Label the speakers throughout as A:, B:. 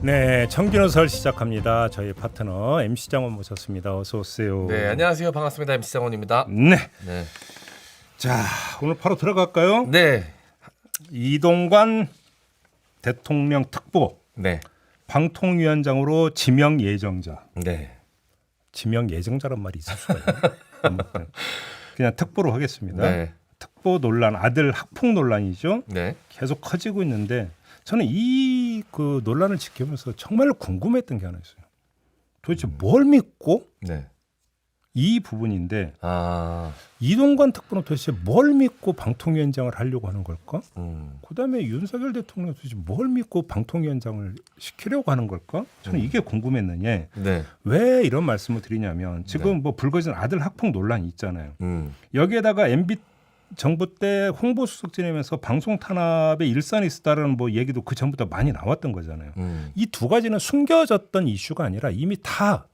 A: 네, 청기노설 시작합니다. 저희 파트너 MC 장원 모셨습니다. 어서 오세요.
B: 네, 안녕하세요. 반갑습니다. MC 장원입니다.
A: 네.
B: 네.
A: 자, 오늘 바로 들어갈까요?
B: 네.
A: 이동관 대통령 특보
B: 네.
A: 방통위원장으로 지명 예정자.
B: 네.
A: 지명 예정자란 말이 있을 수가 있나요? 그냥 특보로 하겠습니다.
B: 네.
A: 특보 논란, 아들 학폭 논란이죠.
B: 네.
A: 계속 커지고 있는데 저는 이 그 논란을 지켜보면서 정말 궁금했던 게 하나 있어요. 도대체 뭘 믿고
B: 네.
A: 이 부분인데
B: 아.
A: 이동관 특보는 도대체 뭘 믿고 방통위원장을 하려고 하는 걸까?
B: 음.
A: 그다음에 윤석열 대통령은 도대체 뭘 믿고 방통위원장을 시키려고 하는 걸까? 저는 이게 궁금했느냐.
B: 네.
A: 왜 이런 말씀을 드리냐면 지금 뭐 불거진 아들 학폭 논란이 있잖아요. 여기에다가 MB 정부 때 홍보수석 지내면서 방송 탄압의 일선이 있었다는 뭐 얘기도 그 전부터 많이 나왔던 거잖아요. 이 두 가지는 숨겨졌던 이슈가 아니라 이미 다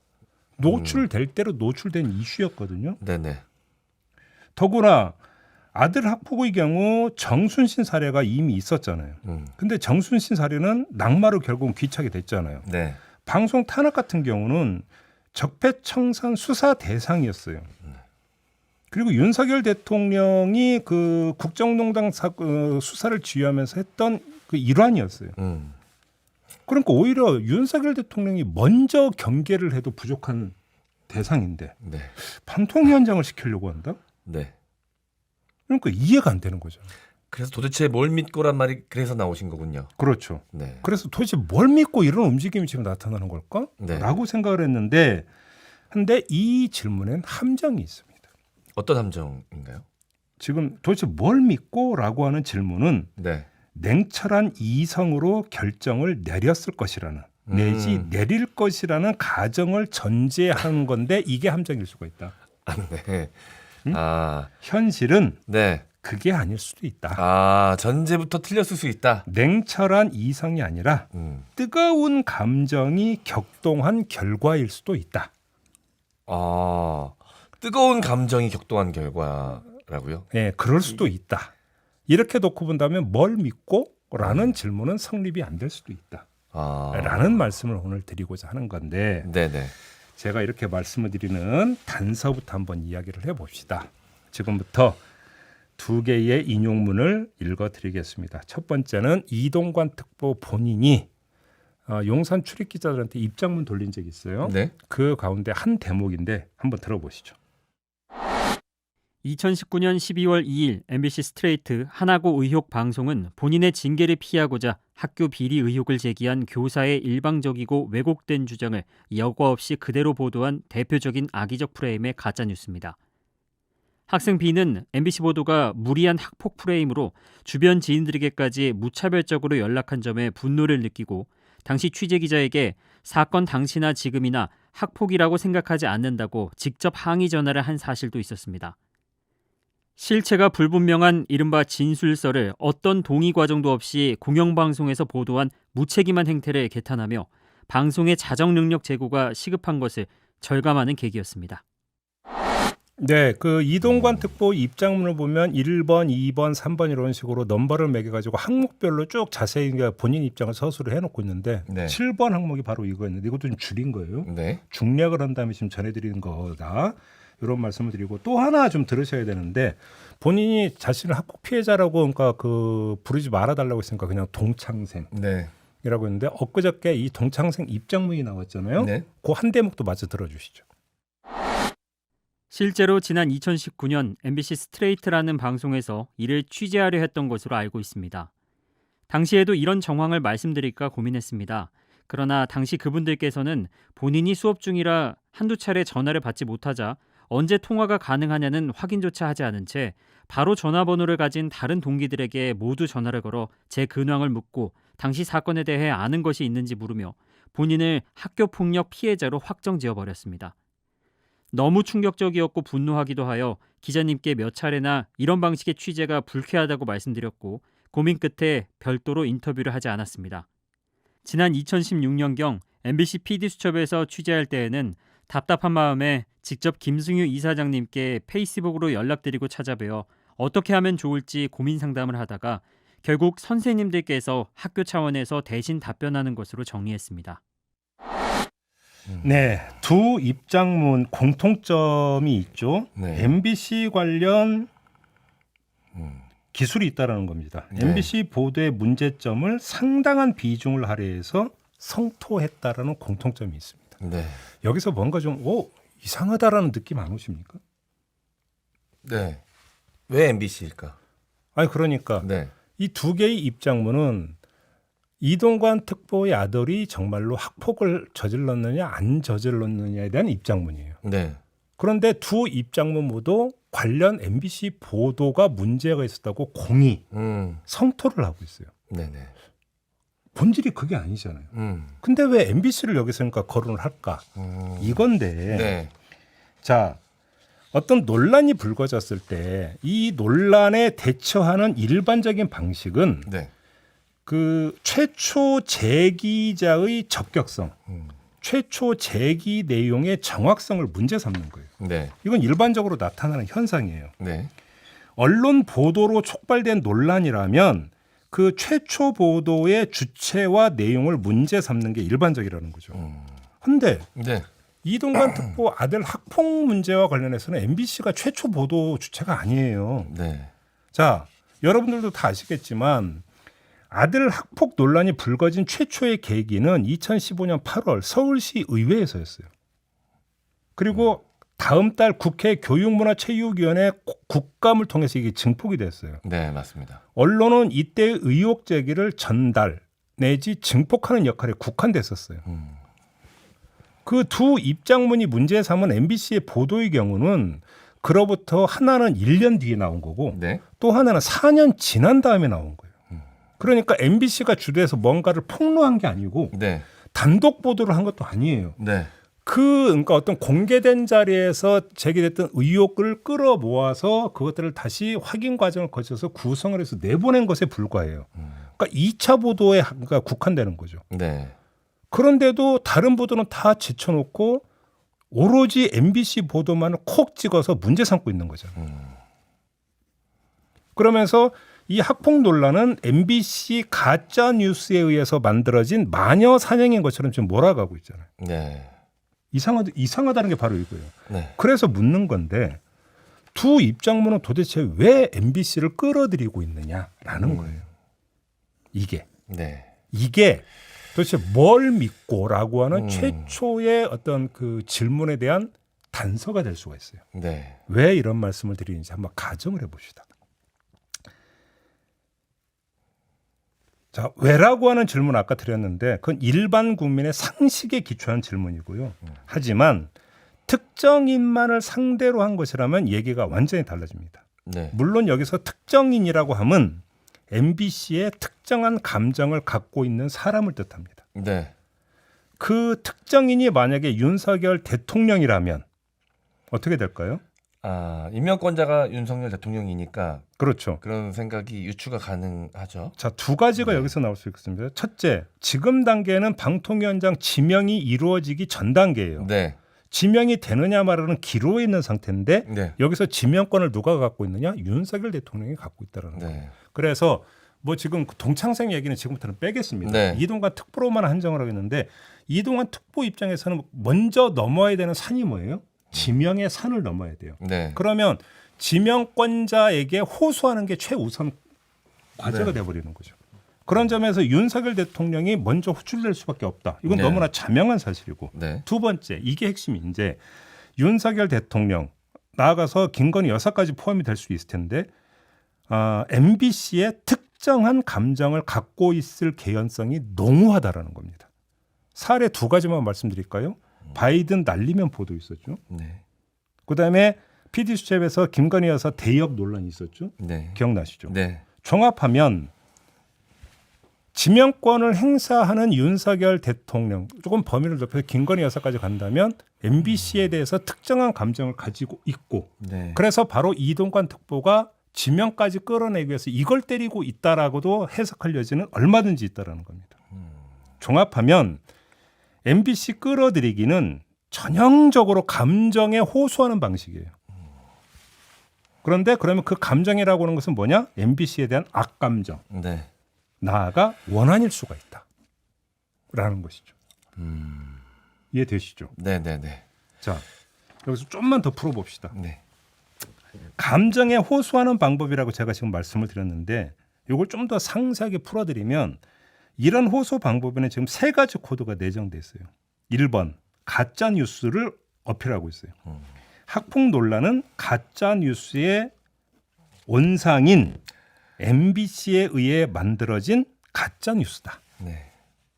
A: 노출될 대로 노출된 이슈였거든요.
B: 네네.
A: 더구나 아들 학폭의 경우 정순신 사례가 이미 있었잖아요. 근데 정순신 사례는 낙마로 결국은 귀착이 됐잖아요.
B: 네.
A: 방송 탄압 같은 경우는 적폐청산 수사 대상이었어요. 그리고 윤석열 대통령이 그 국정농단 수사를 지휘하면서 했던 그 일환이었어요. 그러니까 오히려 윤석열 대통령이 먼저 경계를 해도 부족한 대상인데
B: 네.
A: 방통위원장을 시키려고 한다?
B: 네.
A: 그러니까 이해가 안 되는 거죠.
B: 그래서 도대체 뭘 믿고란 말이 그래서 나오신 거군요.
A: 그렇죠.
B: 네.
A: 그래서 도대체 뭘 믿고 이런 움직임이 지금 나타나는 걸까?
B: 네.
A: 라고 생각을 했는데 근데 이 질문엔 함정이 있습니다.
B: 어떤 함정인가요?
A: 지금 도대체 뭘 믿고 라고 하는 질문은
B: 네.
A: 냉철한 이성으로 결정을 내렸을 것이라는 내지 내릴 것이라는 가정을 전제하는 건데 이게 함정일 수가 있다.
B: 아, 네. 아.
A: 현실은
B: 네.
A: 그게 아닐 수도 있다.
B: 아, 전제부터 틀렸을 수 있다.
A: 냉철한 이성이 아니라 뜨거운 감정이 격동한 결과일 수도 있다.
B: 아. 뜨거운 감정이 격동한 결과라고요?
A: 네, 그럴 수도 있다. 이렇게 놓고 본다면 뭘 믿고? 라는 질문은 성립이 안 될 수도 있다. 라는 말씀을 오늘 드리고자 하는 건데
B: 네네.
A: 제가 이렇게 말씀을 드리는 단서부터 한번 이야기를 해봅시다. 지금부터 두 개의 인용문을 읽어드리겠습니다. 첫 번째는 이동관 특보 본인이 용산 출입 기자들한테 입장문 돌린 적이 있어요.
B: 네.
A: 그 가운데 한 대목인데 한번 들어보시죠.
C: 2019년 12월 2일 MBC 스트레이트 하나고 의혹 방송은 본인의 징계를 피하고자 학교 비리 의혹을 제기한 교사의 일방적이고 왜곡된 주장을 여과 없이 그대로 보도한 대표적인 악의적 프레임의 가짜뉴스입니다. 학생 B는 MBC 보도가 무리한 학폭 프레임으로 주변 지인들에게까지 무차별적으로 연락한 점에 분노를 느끼고 당시 취재기자에게 사건 당시나 지금이나 학폭이라고 생각하지 않는다고 직접 항의 전화를 한 사실도 있었습니다. 실체가 불분명한 이른바 진술서를 어떤 동의 과정도 없이 공영방송에서 보도한 무책임한 행태를 개탄하며 방송의 자정 능력 제고가 시급한 것을 절감하는 계기였습니다.
A: 네, 그 이동관 특보 입장문을 보면 1번, 2번, 3번 이런 식으로 넘버를 매겨가지고 항목별로 쭉 자세히 본인 입장을 서술을 해놓고 있는데
B: 네.
A: 7번 항목이 바로 이거였는데 이것도 좀 줄인 거예요.
B: 네.
A: 중략을 한 다음에 지금 전해드리는 거다. 이런 말씀을 드리고 또 하나 좀 들으셔야 되는데 본인이 자신을 학폭 피해자라고 그러니까 그 부르지 말아달라고 했으니까 그냥 동창생.
B: 네.
A: 이라고 했는데 엊그저께 이 동창생 입장문이 나왔잖아요.
B: 네.
A: 그 한 대목도 마저 들어주시죠.
C: 실제로 지난 2019년 MBC 스트레이트라는 방송에서 이를 취재하려 했던 것으로 알고 있습니다. 당시에도 이런 정황을 말씀드릴까 고민했습니다. 그러나 당시 그분들께서는 본인이 수업 중이라 한두 차례 전화를 받지 못하자 언제 통화가 가능하냐는 확인조차 하지 않은 채 바로 전화번호를 가진 다른 동기들에게 모두 전화를 걸어 제 근황을 묻고 당시 사건에 대해 아는 것이 있는지 물으며 본인을 학교폭력 피해자로 확정지어버렸습니다. 너무 충격적이었고 분노하기도 하여 기자님께 몇 차례나 이런 방식의 취재가 불쾌하다고 말씀드렸고 고민 끝에 별도로 인터뷰를 하지 않았습니다. 지난 2016년경 MBC PD수첩에서 취재할 때에는 답답한 마음에 직접 김승유 이사장님께 페이스북으로 연락드리고 찾아뵈어 어떻게 하면 좋을지 고민 상담을 하다가 결국 선생님들께서 학교 차원에서 대신 답변하는 것으로 정리했습니다.
A: 네, 두 입장문 공통점이 있죠.
B: 네.
A: MBC 관련 기술이 있다라는 겁니다.
B: 네.
A: MBC 보도의 문제점을 상당한 비중을 할애해서 성토했다라는 공통점이 있습니다.
B: 네.
A: 여기서 뭔가 좀 이상하다라는 느낌 안 오십니까?
B: 네. 왜 MBC일까?
A: 아니 그러니까
B: 네.
A: 이 두 개의 입장문은 이동관 특보의 아들이 정말로 학폭을 저질렀느냐 안 저질렀느냐에 대한 입장문이에요.
B: 네.
A: 그런데 두 입장문 모두 관련 MBC 보도가 문제가 있었다고 공히 성토를 하고 있어요.
B: 네네.
A: 본질이 그게 아니잖아요. 근데 왜 MBC를 여기서 그러니까 거론을 할까? 이건데
B: 네.
A: 자 어떤 논란이 불거졌을 때 이 논란에 대처하는 일반적인 방식은
B: 네.
A: 그 최초 제기자의 적격성, 최초 제기 내용의 정확성을 문제 삼는 거예요.
B: 네.
A: 이건 일반적으로 나타나는 현상이에요.
B: 네.
A: 언론 보도로 촉발된 논란이라면 그 최초 보도의 주체와 내용을 문제 삼는 게 일반적이라는 거죠. 근데
B: 네.
A: 이동관 특보 아들 학폭 문제와 관련해서는 MBC가 최초 보도 주체가 아니에요.
B: 네.
A: 자, 여러분들도 다 아시겠지만 아들 학폭 논란이 불거진 최초의 계기는 2015년 8월 서울시 의회에서였어요. 그리고 다음 달 국회 교육문화체육위원회 국감을 통해서 이게 증폭이 됐어요.
B: 네, 맞습니다.
A: 언론은 이때 의혹 제기를 전달 내지 증폭하는 역할에 국한됐었어요. 그 두 입장문이 문제 삼은 MBC의 보도의 경우는 그로부터 하나는 1년 뒤에 나온 거고
B: 네.
A: 또 하나는 4년 지난 다음에 나온 거예요. 그러니까 MBC가 주도해서 뭔가를 폭로한 게 아니고
B: 네.
A: 단독 보도를 한 것도 아니에요.
B: 네.
A: 그러니까 어떤 공개된 자리에서 제기됐던 의혹을 끌어모아서 그것들을 다시 확인 과정을 거쳐서 구성을 해서 내보낸 것에 불과해요. 그러니까 2차 보도에 국한되는 거죠.
B: 네.
A: 그런데도 다른 보도는 다 제쳐놓고 오로지 MBC 보도만을 콕 찍어서 문제 삼고 있는 거잖아요. 그러면서 이 학폭 논란은 MBC 가짜 뉴스에 의해서 만들어진 마녀 사냥인 것처럼 지금 몰아가고 있잖아요.
B: 네.
A: 이상하다는 게 바로 이거예요.
B: 네.
A: 그래서 묻는 건데 두 입장문은 도대체 왜 MBC를 끌어들이고 있느냐라는 거예요. 이게 도대체 뭘 믿고라고 하는 최초의 어떤 그 질문에 대한 단서가 될 수가 있어요.
B: 네.
A: 왜 이런 말씀을 드리는지 한번 가정을 해봅시다. 자, 왜라고 하는 질문 아까 드렸는데 그건 일반 국민의 상식에 기초한 질문이고요. 하지만 특정인만을 상대로 한 것이라면 얘기가 완전히 달라집니다.
B: 네.
A: 물론 여기서 특정인이라고 함은 MBC의 특정한 감정을 갖고 있는 사람을 뜻합니다.
B: 네.
A: 그 특정인이 만약에 윤석열 대통령이라면 어떻게 될까요?
B: 아, 임명권자가 윤석열 대통령이니까
A: 그렇죠.
B: 그런 생각이 유추가 가능하죠.
A: 자, 두 가지가 여기서 나올 수 있습니다. 첫째, 지금 단계는 방통위원장 지명이 이루어지기 전 단계예요.
B: 네.
A: 지명이 되느냐 말하는 기로에 있는 상태인데
B: 네.
A: 여기서 지명권을 누가 갖고 있느냐? 윤석열 대통령이 갖고 있다는 거예요.
B: 네.
A: 그래서 뭐 지금 동창생 얘기는 지금부터는 빼겠습니다.
B: 네.
A: 이동관 특보로만 한정을 하겠는데 이동관 특보 입장에서는 먼저 넘어야 되는 산이 뭐예요? 지명의 산을 넘어야 돼요.
B: 네.
A: 그러면 지명권자에게 호소하는 게 최우선 과제가
B: 네.
A: 돼버리는 거죠. 그런 점에서 윤석열 대통령이 먼저 호출될 수밖에 없다. 이건
B: 네.
A: 너무나 자명한 사실이고
B: 네.
A: 두 번째, 이게 핵심이 이제 윤석열 대통령 나아가서 김건희 여사까지 포함이 될 수 있을 텐데 MBC의 특정한 감정을 갖고 있을 개연성이 농후하다라는 겁니다. 사례 두 가지만 말씀드릴까요? 바이든 날리면 보도 있었죠.
B: 네.
A: 그다음에 PD수첩에서 김건희 여사 대역 논란이 있었죠.
B: 네.
A: 기억나시죠?
B: 네.
A: 종합하면 지명권을 행사하는 윤석열 대통령, 조금 범위를 넓혀서 김건희 여사까지 간다면 MBC에 대해서 특정한 감정을 가지고 있고
B: 네.
A: 그래서 바로 이동관 특보가 지명까지 끌어내기 위해서 이걸 때리고 있다라고도 해석할 여지는 얼마든지 있다라는 겁니다. 종합하면 MBC 끌어들이기는 전형적으로 감정에 호소하는 방식이에요. 그런데 그러면 그 감정이라고 하는 것은 뭐냐? MBC에 대한 악감정,
B: 네.
A: 나아가 원한일 수가 있다라는 것이죠. 이해되시죠?
B: 네네네.
A: 자, 여기서 좀만 더 풀어봅시다.
B: 네.
A: 감정에 호소하는 방법이라고 제가 지금 말씀을 드렸는데 이걸 좀 더 상세하게 풀어드리면 이런 호소 방법에는 지금 3가지 코드가 내정돼 있어요. 1번 가짜 뉴스를 어필하고 있어요. 학폭 논란은 가짜 뉴스의 원상인 MBC에 의해 만들어진 가짜 뉴스다.
B: 네.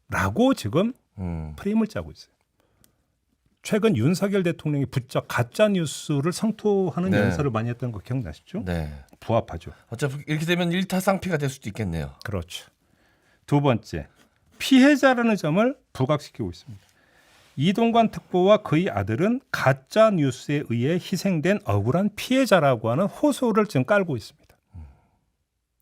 A: 라고 지금 프레임을 짜고 있어요. 최근 윤석열 대통령이 부쩍 가짜 뉴스를 성토하는
B: 네.
A: 연설을 많이 했던 거 기억나시죠?
B: 네.
A: 부합하죠.
B: 어차피 이렇게 되면 일타쌍피가 될 수도 있겠네요.
A: 그렇죠. 두 번째, 피해자라는 점을 부각시키고 있습니다. 이동관 특보와 그의 아들은 가짜 뉴스에 의해 희생된 억울한 피해자라고 하는 호소를 지금 깔고 있습니다.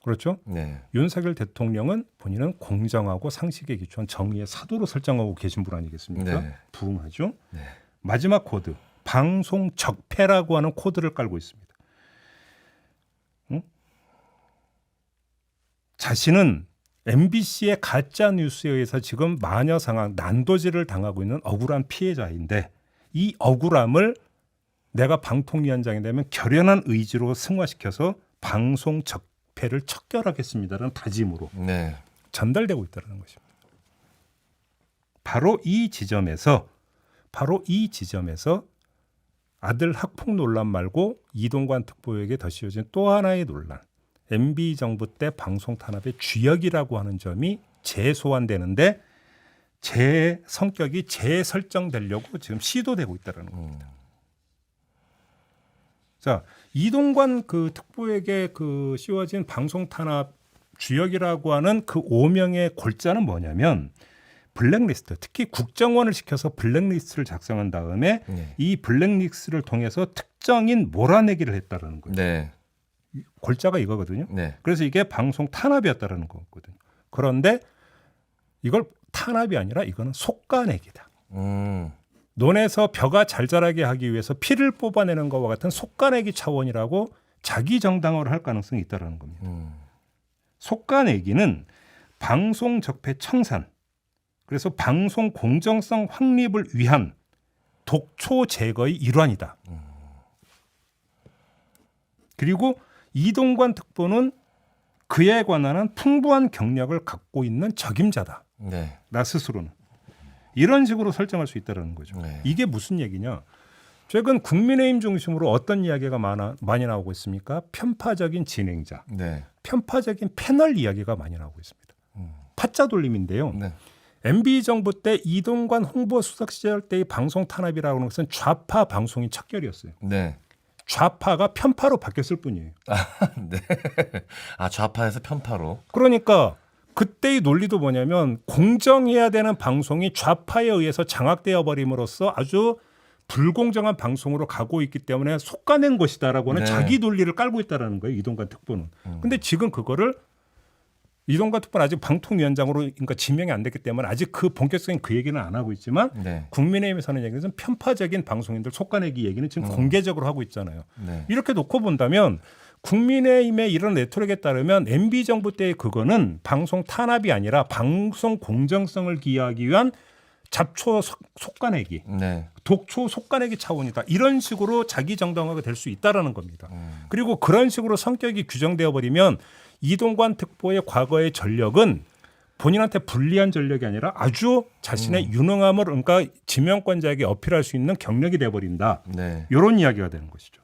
A: 그렇죠?
B: 네.
A: 윤석열 대통령은 본인은 공정하고 상식에 기초한 정의의 사도로 설정하고 계신 분 아니겠습니까?
B: 네.
A: 부응하죠.
B: 네.
A: 마지막 코드, 방송 적폐라고 하는 코드를 깔고 있습니다. 응? 자신은 MBC의 가짜 뉴스에 의해서 지금 마녀 상황, 난도질을 당하고 있는 억울한 피해자인데 이 억울함을 내가 방통위원장이 되면 결연한 의지로 승화시켜서 방송 적폐를 척결하겠습니다라는 다짐으로
B: 네.
A: 전달되고 있다는 것입니다. 바로 이 지점에서 아들 학폭 논란 말고 이동관 특보에게 더 씌워진 또 하나의 논란, MB 정부 때 방송 탄압의 주역이라고 하는 점이 재소환되는데 제 성격이 재설정되려고 지금 시도되고 있다는 겁니다. 자, 이동관 그 특보에게 그 씌워진 방송 탄압 주역이라고 하는 그 오명의 골자는 뭐냐면 블랙리스트, 특히 국정원을 시켜서 블랙리스트를 작성한 다음에
B: 네.
A: 이 블랙리스트를 통해서 특정인 몰아내기를 했다라는 거예요.
B: 네.
A: 골자가 이거거든요.
B: 네.
A: 그래서 이게 방송 탄압이었다라는 거거든요. 그런데 이걸 탄압이 아니라 이거는 속가내기다. 논에서 벼가 잘 자라게 하기 위해서 피를 뽑아내는 것과 같은 속가내기 차원이라고 자기 정당화를 할 가능성이 있다라는 겁니다. 속가내기는 방송 적폐 청산, 그래서 방송 공정성 확립을 위한 독초 제거의 일환이다. 그리고 이동관 특보는 그에 관한 풍부한 경력을 갖고 있는 적임자다.
B: 네.
A: 나 스스로는. 이런 식으로 설정할 수 있다는 거죠.
B: 네.
A: 이게 무슨 얘기냐. 최근 국민의힘 중심으로 어떤 이야기가 많이 나오고 있습니까? 편파적인 진행자,
B: 네.
A: 편파적인 패널 이야기가 많이 나오고 있습니다. 파짜 돌림인데요.
B: 네.
A: MB 정부 때 이동관 홍보수석 시절 때의 방송 탄압이라고 하는 것은 좌파 방송인 척결이었어요.
B: 네.
A: 좌파가 편파로 바뀌었을 뿐이에요.
B: 네. 아, 좌파에서 편파로.
A: 그러니까 그때의 논리도 뭐냐면 공정해야 되는 방송이 좌파에 의해서 장악되어 버림으로써 아주 불공정한 방송으로 가고 있기 때문에 속가낸 것이다라고 하는
B: 네.
A: 자기 논리를 깔고 있다는 거예요. 이동관 특보는. 근데 지금 그거를 이동관 특보는 아직 방통위원장으로 그러니까 지명이 안 됐기 때문에 아직 그 본격적인 그 얘기는 안 하고 있지만
B: 네.
A: 국민의힘에서 하는 얘기는 편파적인 방송인들 속가내기 얘기는 지금 공개적으로 하고 있잖아요.
B: 네.
A: 이렇게 놓고 본다면 국민의힘의 이런 레토릭에 따르면 MB 정부 때의 그거는 방송 탄압이 아니라 방송 공정성을 기하기 위한 잡초 속가내기,
B: 네.
A: 독초 속가내기 차원이다. 이런 식으로 자기 정당화가 될 수 있다라는 겁니다. 그리고 그런 식으로 성격이 규정되어 버리면 이동관 특보의 과거의 전력은 본인한테 불리한 전력이 아니라 아주 자신의 유능함을 그러니까 지명권자에게 어필할 수 있는 경력이 돼버린다.
B: 네.
A: 이런 이야기가 되는 것이죠.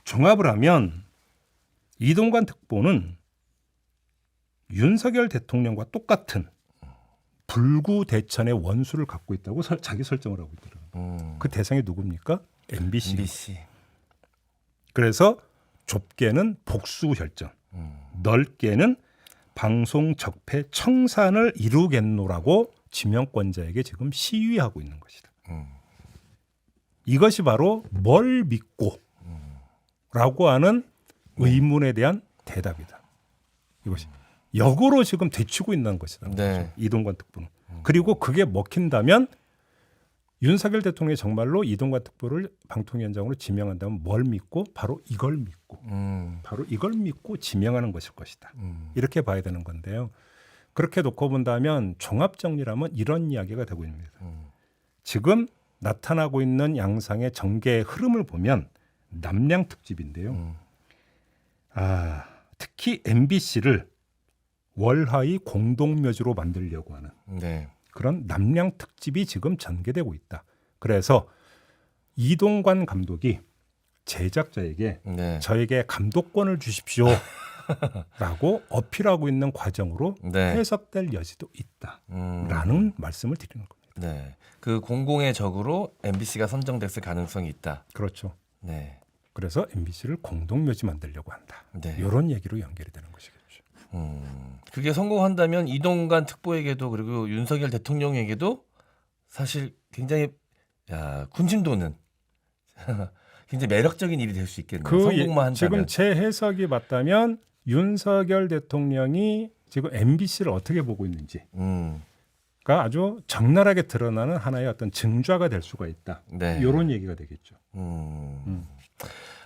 A: 종합을 하면 이동관 특보는 윤석열 대통령과 똑같은 불구대천의 원수를 갖고 있다고 자기 설정을 하고 있더라고요. 그 대상이 누굽니까? MBC.
B: MBC.
A: 그래서 좁게는 복수 혈전, 넓게는 방송 적폐 청산을 이루겠노라고 지명권자에게 지금 시위하고 있는 것이다. 이것이 바로 뭘 믿고 라고 하는 의문에 대한 대답이다. 이것이 역으로 지금 되치고 있는 것이다.
B: 네.
A: 이동관 특보는. 그리고 그게 먹힌다면 윤석열 대통령이 정말로 이동관 특보를 방통위원장으로 지명한다면 뭘 믿고 바로 이걸 믿고 바로 이걸 믿고 지명하는 것일 것이다. 이렇게 봐야 되는 건데요. 그렇게 놓고 본다면 종합 정리라면 이런 이야기가 되고 있습니다. 지금 나타나고 있는 양상의 전개의 흐름을 보면 남량 특집인데요. 특히 MBC를 월화의 공동묘지로 만들려고 하는
B: 네.
A: 그런 남량 특집이 지금 전개되고 있다. 그래서 이동관 감독이 제작자에게
B: 네.
A: 저에게 감독권을 주십시오 라고 어필하고 있는 과정으로
B: 네.
A: 해석될 여지도 있다라는 말씀을 드리는 겁니다.
B: 네. 그 공공의 적으로 MBC가 선정됐을 가능성이 있다.
A: 그렇죠.
B: 네.
A: 그래서 MBC를 공동묘지 만들려고 한다.
B: 네.
A: 이런 얘기로 연결이 되는 것이겠죠.
B: 그게 성공한다면 이동관 특보에게도 그리고 윤석열 대통령에게도 사실 굉장히 군침 도는 굉장히 매력적인 일이 될 수 있겠네요. 성공만 한다면.
A: 지금 제 해석이 맞다면 윤석열 대통령이 지금 MBC를 어떻게 보고 있는지가 아주 적나라하게 드러나는 하나의 어떤 증좌가 될 수가 있다.
B: 네.
A: 이런 얘기가 되겠죠.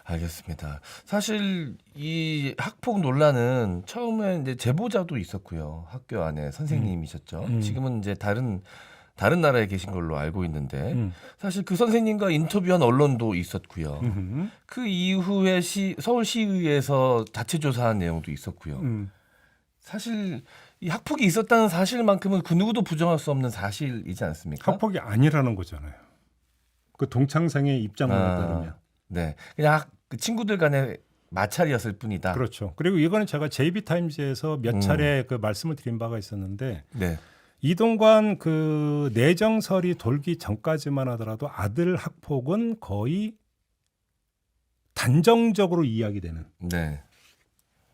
B: 알겠습니다. 사실 이 학폭 논란은 처음에 이제 제보자도 있었고요. 학교 안에 선생님이셨죠. 지금은 이제 다른 나라에 계신 걸로 알고 있는데 사실 그 선생님과 인터뷰한 언론도 있었고요. 그 이후에 서울시의회에서 자체 조사한 내용도 있었고요. 사실 이 학폭이 있었다는 사실만큼은 그 누구도 부정할 수 없는 사실이지 않습니까?
A: 학폭이 아니라는 거잖아요. 그 동창생의 입장문에 따르면.
B: 네, 그냥 그 친구들 간의 마찰이었을 뿐이다.
A: 그렇죠. 그리고 이거는 제가 JB타임즈에서 몇 차례 그 말씀을 드린 바가 있었는데
B: 네.
A: 이동관 그 내정설이 돌기 전까지만 하더라도 아들 학폭은 거의 단정적으로 이야기되는
B: 네.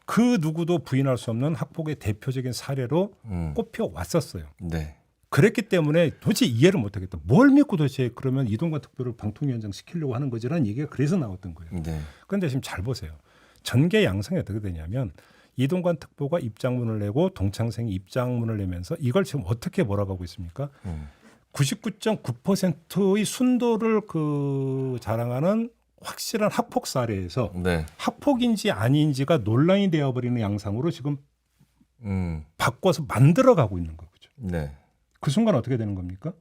A: 그 누구도 부인할 수 없는 학폭의 대표적인 사례로 꼽혀 왔었어요.
B: 네.
A: 그랬기 때문에 도저히 이해를 못하겠다. 뭘 믿고 도대체 그러면 이동관 특보를 방통위원장 시키려고 하는 거지라는 얘기가 그래서 나왔던 거예요.
B: 네.
A: 그런데 지금 잘 보세요. 전개 양상이 어떻게 되냐면 이동관 특보가 입장문을 내고 동창생이 입장문을 내면서 이걸 지금 어떻게 몰아가고 있습니까? 99.9%의 순도를 자랑하는 확실한 학폭 사례에서
B: 네.
A: 학폭인지 아닌지가 논란이 되어버리는 양상으로 지금 바꿔서 만들어가고 있는 거죠.
B: 네.
A: 그 순간 어떻게 되는 겁니까?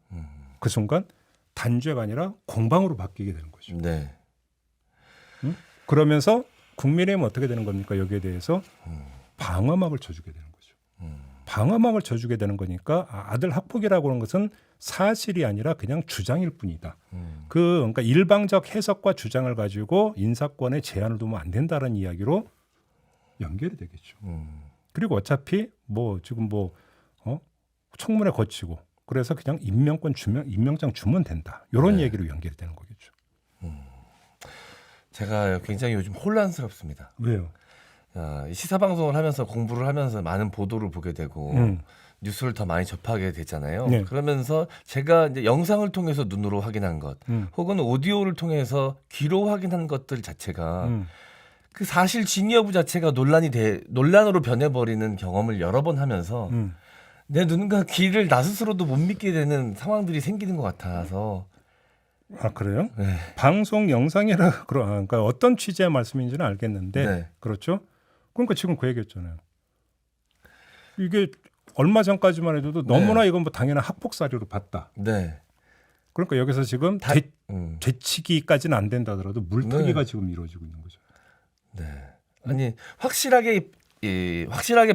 A: 그 순간 단죄가 아니라 공방으로 바뀌게 되는 거죠.
B: 네.
A: 그러면서 국민의힘은 어떻게 되는 겁니까? 여기에 대해서 방어막을 쳐주게 되는 거죠. 방어막을 쳐주게 되는 거니까 아들 학폭이라고 하는 것은 사실이 아니라 그냥 주장일 뿐이다. 그러니까 일방적 해석과 주장을 가지고 인사권에 제한을 두면 안 된다는 이야기로 연결이 되겠죠. 그리고 어차피 지금 청문회 거치고 그래서 그냥 임명장 주면 된다. 이런
B: 네.
A: 얘기로 연결이 되는 거겠죠.
B: 제가 굉장히 요즘 혼란스럽습니다.
A: 왜요?
B: 시사 방송을 하면서 공부를 하면서 많은 보도를 보게 되고 뉴스를 더 많이 접하게 되잖아요.
A: 네.
B: 그러면서 제가 이제 영상을 통해서 눈으로 확인한 것, 혹은 오디오를 통해서 귀로 확인한 것들 자체가 그 사실 진위 여부 자체가 논란으로 변해버리는 경험을 여러 번 하면서 내 눈과 귀를 나 스스로도 못 믿게 되는 상황들이 생기는 것 같아서.
A: 아 그래요?
B: 네.
A: 방송 영상이라 그러니까 어떤 취지의 말씀인지는 알겠는데
B: 네.
A: 그렇죠? 그러니까 지금 그 얘기했잖아요. 이게 얼마 전까지만 해도 너무나 이건 당연한 학폭 사례로 봤다.
B: 네.
A: 그러니까 여기서 지금 되치기까지는 안 된다더라도 물타기가 지금 이루어지고 있는 거죠.
B: 네. 아니 확실하게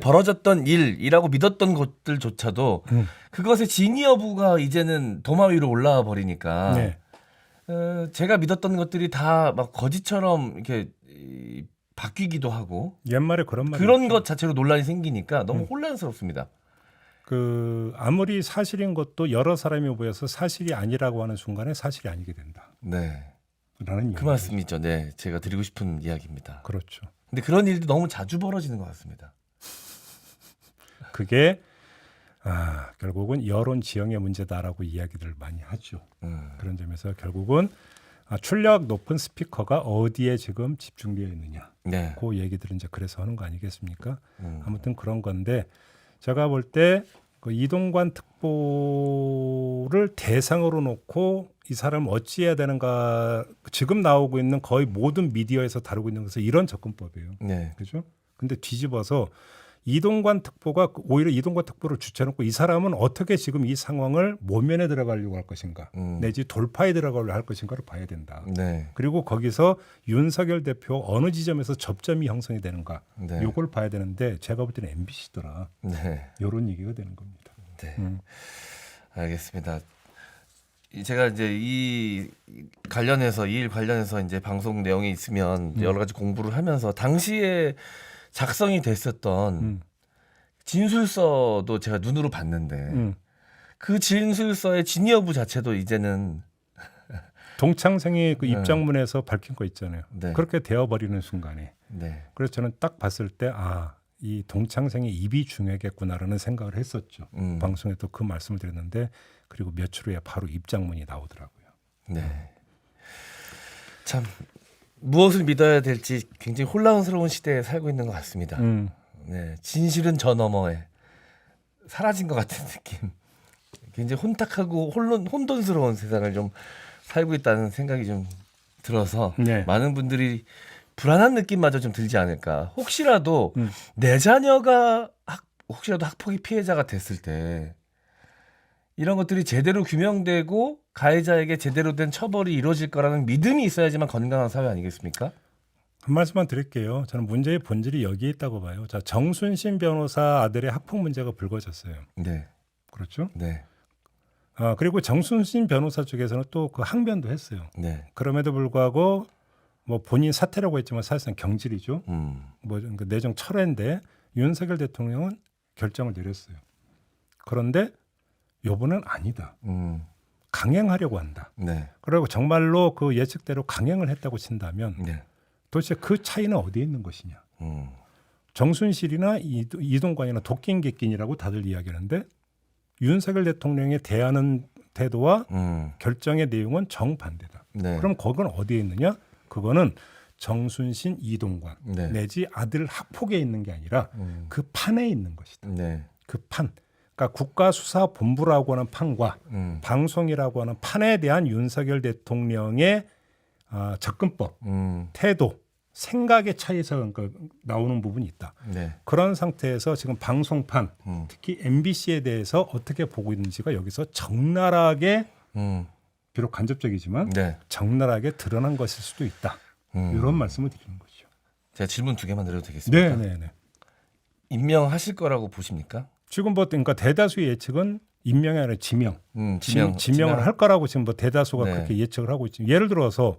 B: 벌어졌던 일이라고 믿었던 것들조차도 그것의 진위 여부가 이제는 도마 위로 올라와 버리니까
A: 네.
B: 제가 믿었던 것들이 다 막 거짓처럼 이렇게 바뀌기도 하고
A: 옛말에 그런 말이
B: 그런
A: 있죠.
B: 것 자체로 논란이 생기니까 너무 혼란스럽습니다.
A: 아무리 사실인 것도 여러 사람이 모여서 사실이 아니라고 하는 순간에 사실이 아니게 된다.
B: 네.
A: 라는
B: 그 말씀이죠. 네. 제가 드리고 싶은 이야기입니다.
A: 그렇죠.
B: 근데 그런 일도 너무 자주 벌어지는 것 같습니다.
A: 그게 결국은 여론 지형의 문제다라고 이야기들을 많이 하죠. 그런 점에서 결국은 출력 높은 스피커가 어디에 지금 집중되어 있느냐.
B: 네.
A: 그 얘기들은 이제 그래서 하는 거 아니겠습니까? 아무튼 그런 건데 제가 볼 때 그 이동관 특보 대표를 대상으로 놓고 이 사람을 어찌해야 되는가 지금 나오고 있는 거의 모든 미디어에서 다루고 있는 것은 이런 접근법이에요.
B: 네.
A: 그죠? 근데 뒤집어서 이동관 특보가 오히려 이동관 특보를 주쳐놓고 이 사람은 어떻게 지금 이 상황을 모면에 들어가려고 할 것인가 내지 돌파에 들어가려고 할 것인가를 봐야 된다.
B: 네.
A: 그리고 거기서 윤석열 대표 어느 지점에서 접점이 형성이 되는가
B: 네.
A: 이걸 봐야 되는데 제가 볼 때는 MBC더라.
B: 네.
A: 이런 얘기가 되는 겁니다.
B: 네. 알겠습니다. 제가 이제 이 관련해서 이 일 관련해서 이제 방송 내용이 있으면 여러 가지 공부를 하면서 당시에 작성이 됐었던 진술서도 제가 눈으로 봤는데 그 진술서의 진위 여부 자체도 이제는
A: 동창생이 그 입장문에서 밝힌 거 있잖아요.
B: 네.
A: 그렇게 되어버리는 순간에
B: 네.
A: 그래서 저는 딱 봤을 때 이 동창생의 입이 중요하겠구나라는 생각을 했었죠. 방송에도 그 말씀을 드렸는데 그리고 며칠 후에 바로 입장문이 나오더라고요.
B: 네. 참 무엇을 믿어야 될지 굉장히 혼란스러운 시대에 살고 있는 것 같습니다. 네. 진실은 저 너머에 사라진 것 같은 느낌. 굉장히 혼탁하고 혼돈스러운 세상을 좀 살고 있다는 생각이 좀 들어서
A: 네.
B: 많은 분들이 불안한 느낌마저 좀 들지 않을까. 혹시라도 내 자녀가 혹시라도 학폭의 피해자가 됐을 때 이런 것들이 제대로 규명되고 가해자에게 제대로 된 처벌이 이루어질 거라는 믿음이 있어야지만 건강한 사회 아니겠습니까?
A: 한 말씀만 드릴게요. 저는 문제의 본질이 여기에 있다고 봐요. 자, 정순신 변호사 아들의 학폭 문제가 불거졌어요.
B: 네.
A: 그렇죠?
B: 네.
A: 그리고 정순신 변호사 쪽에서는 또 그 항변도 했어요.
B: 네.
A: 그럼에도 불구하고 뭐 본인 사퇴라고 했지만 사실상 경질이죠. 뭐 그 내정 철회인데 윤석열 대통령은 결정을 내렸어요. 그런데 요번은 아니다. 강행하려고 한다.
B: 네.
A: 그리고 정말로 그 예측대로 강행을 했다고 친다면
B: 네.
A: 도대체 그 차이는 어디에 있는 것이냐.
B: 음.
A: 정순실이나 이동관이나 도끼인객긴이라고 다들 이야기하는데 윤석열 대통령의 대하는 태도와 결정의 내용은 정반대다.
B: 네.
A: 그럼 그건 어디에 있느냐? 그거는 정순신, 이동관
B: 네.
A: 내지 아들 학폭에 있는 게 아니라 그 판에 있는 것이다.
B: 네.
A: 그 판. 그러니까 국가수사본부라고 하는 판과 방송이라고 하는 판에 대한 윤석열 대통령의 접근법, 태도, 생각의 차이에서 그러니까 나오는 부분이 있다.
B: 네.
A: 그런 상태에서 지금 방송판, 특히 MBC에 대해서 어떻게 보고 있는지가 여기서 적나라하게 비록 간접적이지만
B: 네.
A: 적나라하게 드러난 것일 수도 있다. 이런 말씀을 드리는 거죠.
B: 제가 질문 2개만 드려도 되겠습니까?
A: 네.
B: 임명하실 거라고 보십니까?
A: 지금 뭐 그러니까 대다수의 예측은 임명이 아니라 지명.
B: 지명을
A: 지명을 할 거라고 지금 뭐 대다수가
B: 네.
A: 그렇게 예측을 하고 있죠. 예를 들어서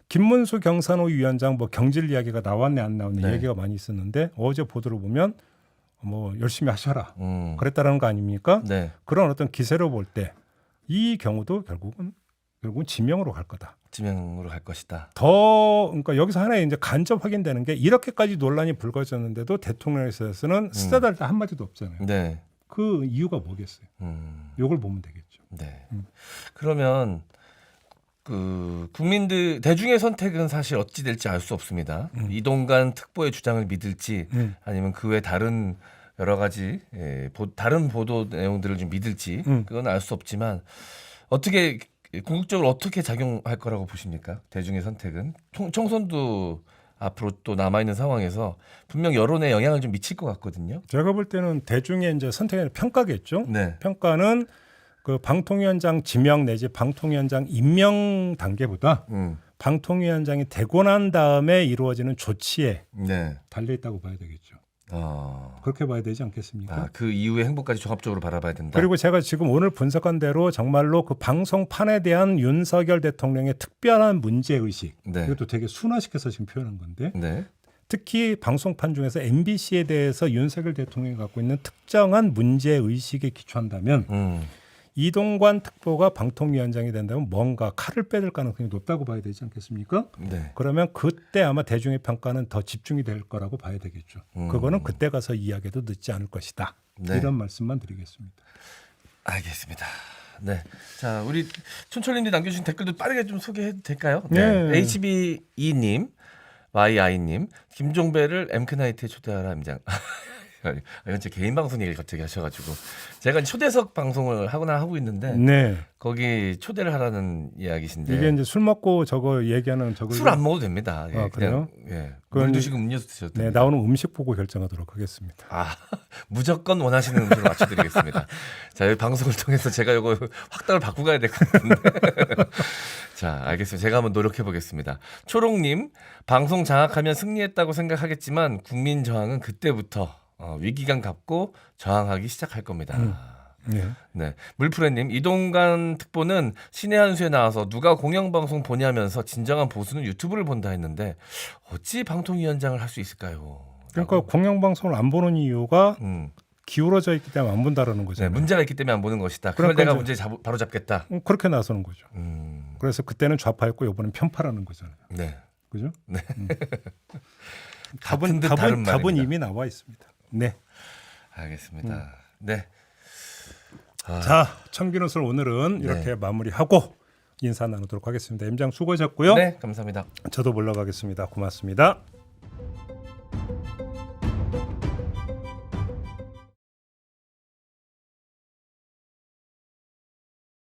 A: 김문수 경산호 위원장 뭐 경질 이야기가 나왔네 안 나왔네
B: 네.
A: 얘기가 많이 있었는데 어제 보도를 보면 뭐 열심히 하셔라
B: 그랬다는
A: 거 아닙니까?
B: 네.
A: 그런 어떤 기세로 볼 때 이 경우도 결국은 지명으로 갈 거다.
B: 지명으로 갈 것이다.
A: 그러니까 여기서 하나의 이제 간접 확인되는 게 이렇게까지 논란이 불거졌는데도 대통령에서는 쓰다달 한 마디도 없잖아요.
B: 네.
A: 그 이유가 뭐겠어요? 이걸 보면 되겠죠.
B: 네. 그러면 그 국민들 대중의 선택은 사실 어찌 될지 알 수 없습니다. 이동관 특보의 주장을 믿을지 아니면 그 외 다른 여러 가지 다른 보도 내용들을 좀 믿을지 그건 알 수 없지만 어떻게 궁극적으로 어떻게 작용할 거라고 보십니까? 대중의 선택은 총선도 앞으로 또 남아 있는 상황에서 분명 여론에 영향을 좀 미칠 것 같거든요.
A: 제가 볼 때는 대중의 이제 선택의 평가겠죠.
B: 네.
A: 평가는 그 방통위원장 지명 내지 방통위원장 임명 단계보다 방통위원장이 되고 난 다음에 이루어지는 조치에
B: 네.
A: 달려 있다고 봐야 되겠죠. 그렇게 봐야 되지 않겠습니까?
B: 그 이후의 행보까지 종합적으로 바라봐야 된다.
A: 그리고 제가 지금 오늘 분석한 대로 정말로 그 방송판에 대한 윤석열 대통령의 특별한 문제의식
B: 네.
A: 이것도 되게 순화시켜서 지금 표현한 건데
B: 네.
A: 특히 방송판 중에서 MBC에 대해서 윤석열 대통령이 갖고 있는 특정한 문제의식에 기초한다면 이동관 특보가 방통위원장이 된다면 뭔가 칼을 빼들 가능성이 높다고 봐야 되지 않겠습니까?
B: 네.
A: 그러면 그때 아마 대중의 평가는 더 집중이 될 거라고 봐야 되겠죠. 그거는 그때 가서 이야기도 늦지 않을 것이다.
B: 네.
A: 이런 말씀만 드리겠습니다.
B: 알겠습니다. 네. 자, 우리 촌철님들이 남겨주신 댓글도 빠르게 좀 소개해도 될까요?
A: 네.
B: HB2님, YI님, 김종배를 엠크나이트에 초대하라 임장. 이건 제 개인 방송 얘기를 갑자기 하셔가지고 제가 초대석 방송을 하고 있는데
A: 네.
B: 거기 초대를 하라는 이야기신데
A: 이게 이제 술 먹고 저거 얘기하는 저거
B: 술 안 먹어도 됩니다. 예,
A: 아, 그래요?
B: 예,
A: 그건-
B: 물 드시고 음료수 드셔도
A: 네,
B: 됩니다.
A: 나오는 음식 보고 결정하도록 하겠습니다.
B: 아, 무조건 원하시는 음식을 맞춰드리겠습니다. 자, 이 방송을 통해서 제가 이거 확답을 바꾸고 가야 될 것 같은데. 자, 알겠습니다. 제가 한번 노력해 보겠습니다. 초롱님, 방송 장악하면 승리했다고 생각하겠지만 국민 저항은 그때부터 위기감 갖고 저항하기 시작할 겁니다.
A: 네.
B: 네, 물프레님, 이동관 특보는 신의 한 수에 나와서 누가 공영방송 보냐면서 진정한 보수는 유튜브를 본다 했는데 어찌 방통위원장을 할 수 있을까요?
A: 그러니까 공영방송을 안 보는 이유가
B: 음.
A: 기울어져 있기 때문에 안 본다라는
B: 네,
A: 거잖아요.
B: 문제가 있기 때문에 안 보는 것이다. 그걸
A: 그러니까
B: 내가
A: 이제-
B: 문제 바로 잡겠다.
A: 그렇게 나서는 거죠.
B: 음,
A: 그래서 그때는 좌파였고 이번엔 편파라는 거잖아요.
B: 네.
A: 그죠?
B: 네.
A: 답은
B: 같은 듯 다른
A: 답은
B: 말입니다.
A: 이미 나와 있습니다. 네.
B: 알겠습니다. 네. 아,
A: 자, 청기노설 오늘은 이렇게 마무리하고 인사 나누도록 하겠습니다. 임장 수고하셨고요.
B: 네, 감사합니다.
A: 저도 물러가겠습니다. 고맙습니다.